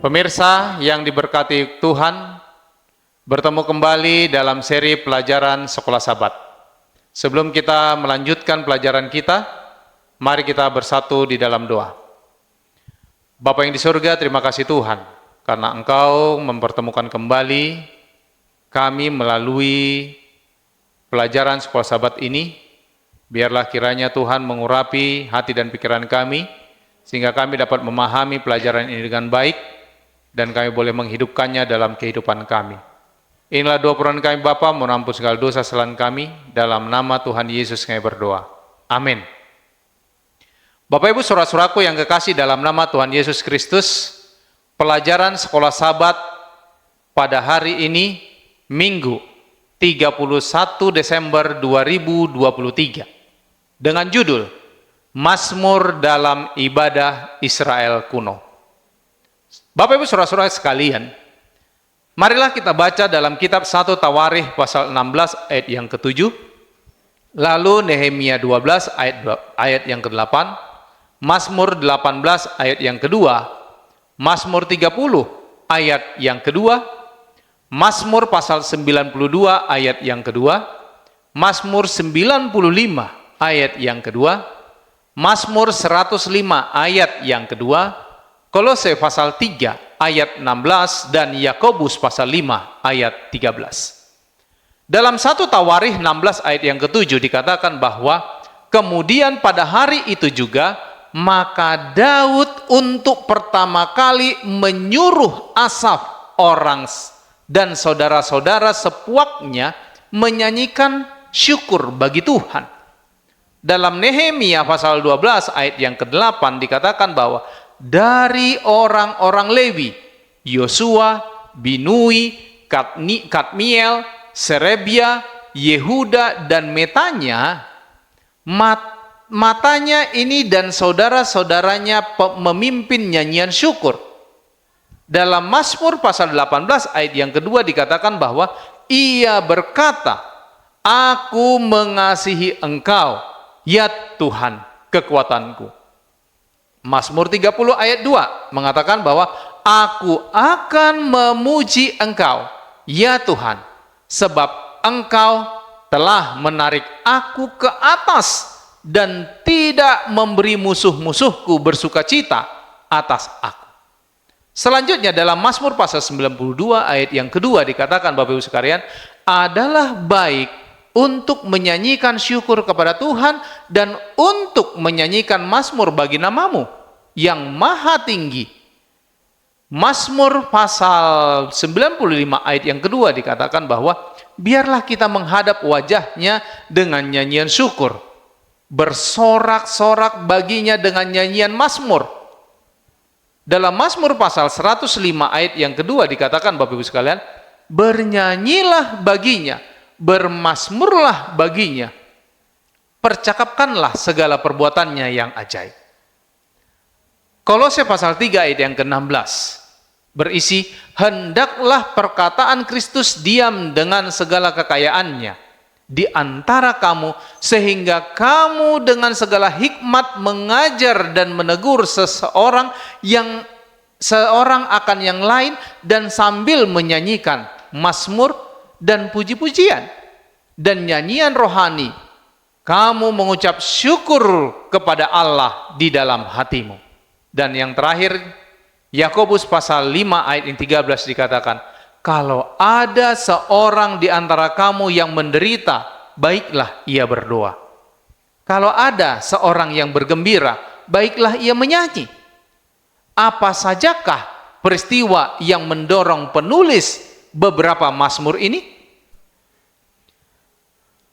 Pemirsa yang diberkati Tuhan, bertemu kembali dalam seri pelajaran Sekolah Sabat. Sebelum kita melanjutkan pelajaran kita, mari kita bersatu di dalam doa. Bapa yang di surga, terima kasih Tuhan, karena Engkau mempertemukan kembali kami melalui pelajaran Sekolah Sabat ini. Biarlah kiranya Tuhan mengurapi hati dan pikiran kami, sehingga kami dapat memahami pelajaran ini dengan baik, dan kami boleh menghidupkannya dalam kehidupan kami. Inilah doa permohonan kami Bapa, mohon ampun segala dosa kesalahan kami, dalam nama Tuhan Yesus kami berdoa. Amin. Bapak Ibu saudara-saudaraku yang kekasih dalam nama Tuhan Yesus Kristus, pelajaran Sekolah Sabat pada hari ini, Minggu 31 Desember 2023, dengan judul Mazmur dalam Ibadah Israel Kuno. Bapak Ibu saudara-saudara sekalian, marilah kita baca dalam kitab 1 Tawarikh pasal 16 ayat yang ke-7, lalu Nehemia 12 ayat yang ke-8, Mazmur 18 ayat yang kedua, Mazmur 30 ayat yang kedua, Mazmur pasal 92 ayat yang kedua, Mazmur 95 ayat yang kedua, Mazmur 105 ayat yang kedua, Kolose pasal 3 ayat 16 dan Yakobus pasal 5 ayat 13. Dalam 1 Tawarikh 16 ayat yang ke-7 dikatakan bahwa kemudian pada hari itu juga maka Daud untuk pertama kali menyuruh Asaf orang dan saudara-saudara sepuaknya menyanyikan syukur bagi Tuhan. Dalam Nehemia pasal 12 ayat yang ke-8 dikatakan bahwa dari orang-orang Lewi, Yosua, Binui, Kadmiel, Serebia, Yehuda, dan Metanya, matanya ini dan saudara-saudaranya memimpin nyanyian syukur. Dalam Mazmur pasal 18 ayat yang kedua dikatakan bahwa ia berkata, "Aku mengasihi Engkau, ya Tuhan, kekuatanku." Mazmur 30 ayat 2 mengatakan bahwa aku akan memuji Engkau, ya Tuhan, sebab Engkau telah menarik aku ke atas dan tidak memberi musuh-musuhku bersukacita atas aku. Selanjutnya dalam Mazmur pasal 92 ayat yang kedua dikatakan Bapak Ibu sekalian, adalah baik untuk menyanyikan syukur kepada Tuhan dan untuk menyanyikan mazmur bagi namamu yang maha tinggi. Mazmur pasal 95 ayat yang kedua dikatakan bahwa biarlah kita menghadap wajahnya dengan nyanyian syukur, bersorak-sorak baginya dengan nyanyian mazmur. Dalam Mazmur pasal 105 ayat yang kedua dikatakan Bapak Ibu sekalian, bernyanyilah baginya, bermazmurlah baginya, percakapkanlah segala perbuatannya yang ajaib. Kolose pasal 3 ayat yang ke-16 berisi, hendaklah perkataan Kristus diam dengan segala kekayaannya di antara kamu, sehingga kamu dengan segala hikmat mengajar dan menegur seorang akan yang lain, dan sambil menyanyikan mazmur dan puji-pujian dan nyanyian rohani, kamu mengucap syukur kepada Allah di dalam hatimu. Dan yang terakhir, Yakobus pasal 5 ayat yang 13 dikatakan, kalau ada seorang di antara kamu yang menderita, baiklah ia berdoa. Kalau ada seorang yang bergembira, baiklah ia menyanyi. Apa sajakah peristiwa yang mendorong penulis beberapa mazmur ini?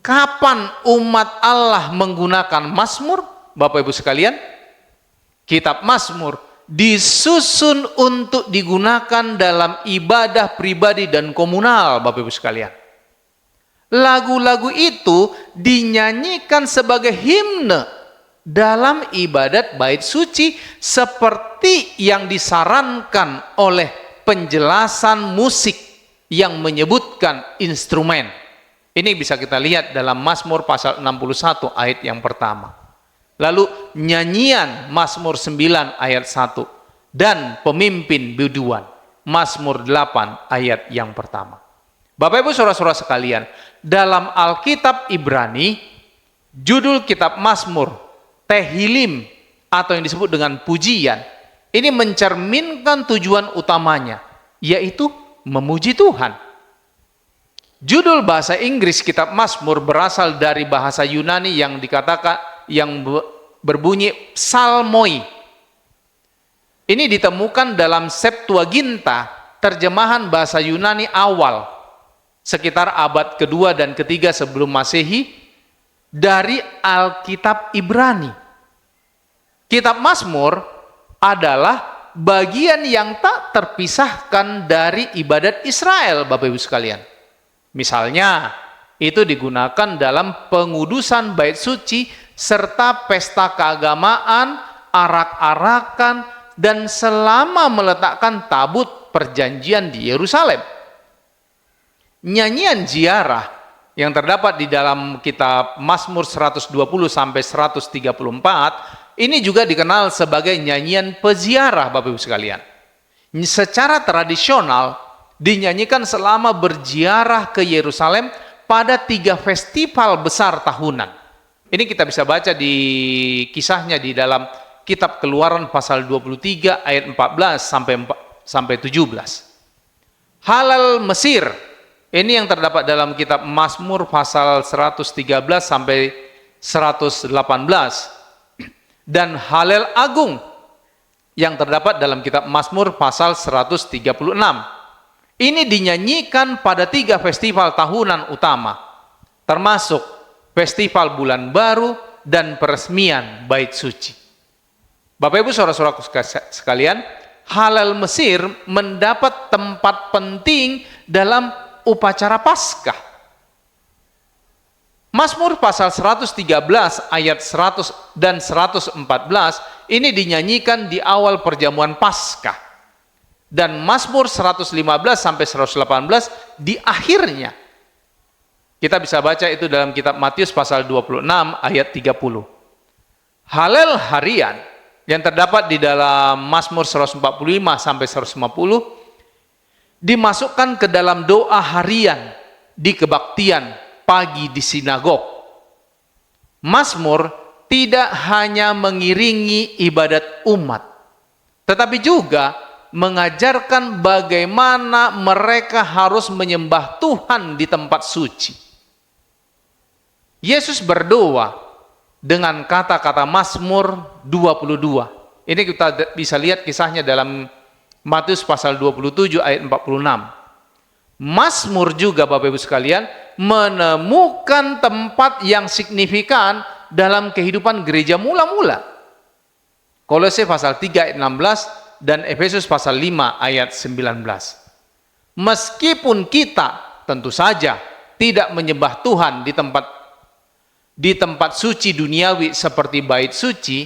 Kapan umat Allah menggunakan mazmur? Bapak Ibu sekalian, kitab Mazmur disusun untuk digunakan dalam ibadah pribadi dan komunal, Bapak Ibu sekalian. Lagu-lagu itu dinyanyikan sebagai himne dalam ibadat bait suci, seperti yang disarankan oleh penjelasan musik yang menyebutkan instrumen. Ini bisa kita lihat dalam Mazmur pasal 61 ayat yang pertama. Lalu nyanyian Mazmur 9 ayat 1. dan pemimpin biduan. Mazmur 8 ayat yang pertama. Bapak Ibu Saudara-saudara sekalian, dalam Alkitab Ibrani, judul kitab Mazmur, Tehillim, atau yang disebut dengan pujian, ini mencerminkan tujuan utamanya, yaitu memuji Tuhan. Judul bahasa Inggris kitab Mazmur berasal dari bahasa Yunani yang dikatakan yang berbunyi psalmoi. Ini ditemukan dalam Septuaginta, terjemahan bahasa Yunani awal, sekitar abad kedua dan ketiga sebelum Masehi, dari Alkitab Ibrani. Kitab Mazmur adalah bagian yang tak terpisahkan dari ibadat Israel, Bapak Ibu sekalian. Misalnya, itu digunakan dalam pengudusan bait suci, serta pesta keagamaan, arak-arakan, dan selama meletakkan tabut perjanjian di Yerusalem. Nyanyian ziarah yang terdapat di dalam kitab Mazmur 120 sampai 134 ini juga dikenal sebagai nyanyian peziarah, Bapak Ibu sekalian. Secara tradisional dinyanyikan selama berziarah ke Yerusalem pada 3 festival besar tahunan. Ini kita bisa baca di kisahnya di dalam kitab Keluaran pasal 23 ayat 14 sampai 17. Halal Mesir, ini yang terdapat dalam kitab Mazmur pasal 113 sampai 118. Dan Halel Agung yang terdapat dalam kitab Mazmur pasal 136. Ini dinyanyikan pada 3 festival tahunan utama, termasuk festival bulan baru dan peresmian bait suci. Bapak Ibu Saudara-saudara sekalian, Halal Mesir mendapat tempat penting dalam upacara Paskah. Mazmur pasal 113 ayat 100 dan 114 ini dinyanyikan di awal perjamuan Paskah. Dan Mazmur 115 sampai 118 di akhirnya. Kita bisa baca itu dalam kitab Matius pasal 26 ayat 30. Halel harian yang terdapat di dalam Mazmur 145 sampai 150 dimasukkan ke dalam doa harian di kebaktian pagi di sinagog. Mazmur tidak hanya mengiringi ibadat umat, tetapi juga mengajarkan bagaimana mereka harus menyembah Tuhan di tempat suci. Yesus berdoa dengan kata-kata Mazmur 22. Ini kita bisa lihat kisahnya dalam Matius pasal 27 ayat 46. Mazmur juga, Bapak Ibu sekalian, menemukan tempat yang signifikan dalam kehidupan gereja mula-mula. Kolose pasal 3 ayat 16 dan Efesus pasal 5 ayat 19. Meskipun kita tentu saja tidak menyembah Tuhan di tempat suci duniawi seperti bait suci,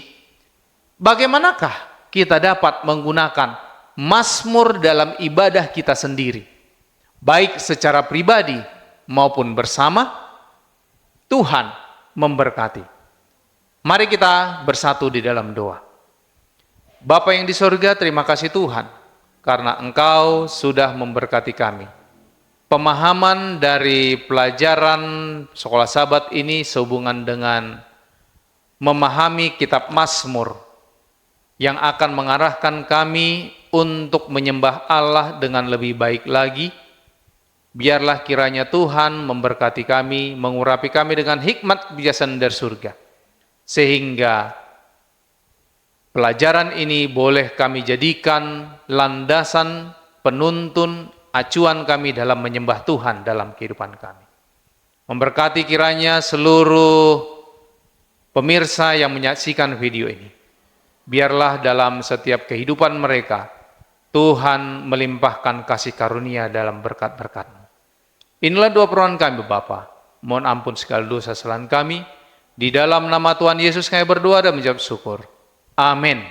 bagaimanakah kita dapat menggunakan Mazmur dalam ibadah kita sendiri, baik secara pribadi maupun bersama? Tuhan memberkati. Mari kita bersatu di dalam doa. Bapa yang di sorga, terima kasih Tuhan, karena Engkau sudah memberkati kami. Pemahaman dari pelajaran sekolah Sabat ini sehubungan dengan memahami kitab Mazmur yang akan mengarahkan kami untuk menyembah Allah dengan lebih baik lagi. Biarlah kiranya Tuhan memberkati kami, mengurapi kami dengan hikmat kebijaksanaan dari surga, sehingga pelajaran ini boleh kami jadikan landasan, penuntun, acuan kami dalam menyembah Tuhan dalam kehidupan kami. Memberkati kiranya seluruh pemirsa yang menyaksikan video ini. Biarlah dalam setiap kehidupan mereka, Tuhan melimpahkan kasih karunia dalam berkat-berkat-Mu. Inilah doa permohonan kami Bapa. Mohon ampun segala dosa kesalahan kami. Di dalam nama Tuhan Yesus kami berdoa dan menjawab syukur. Amin.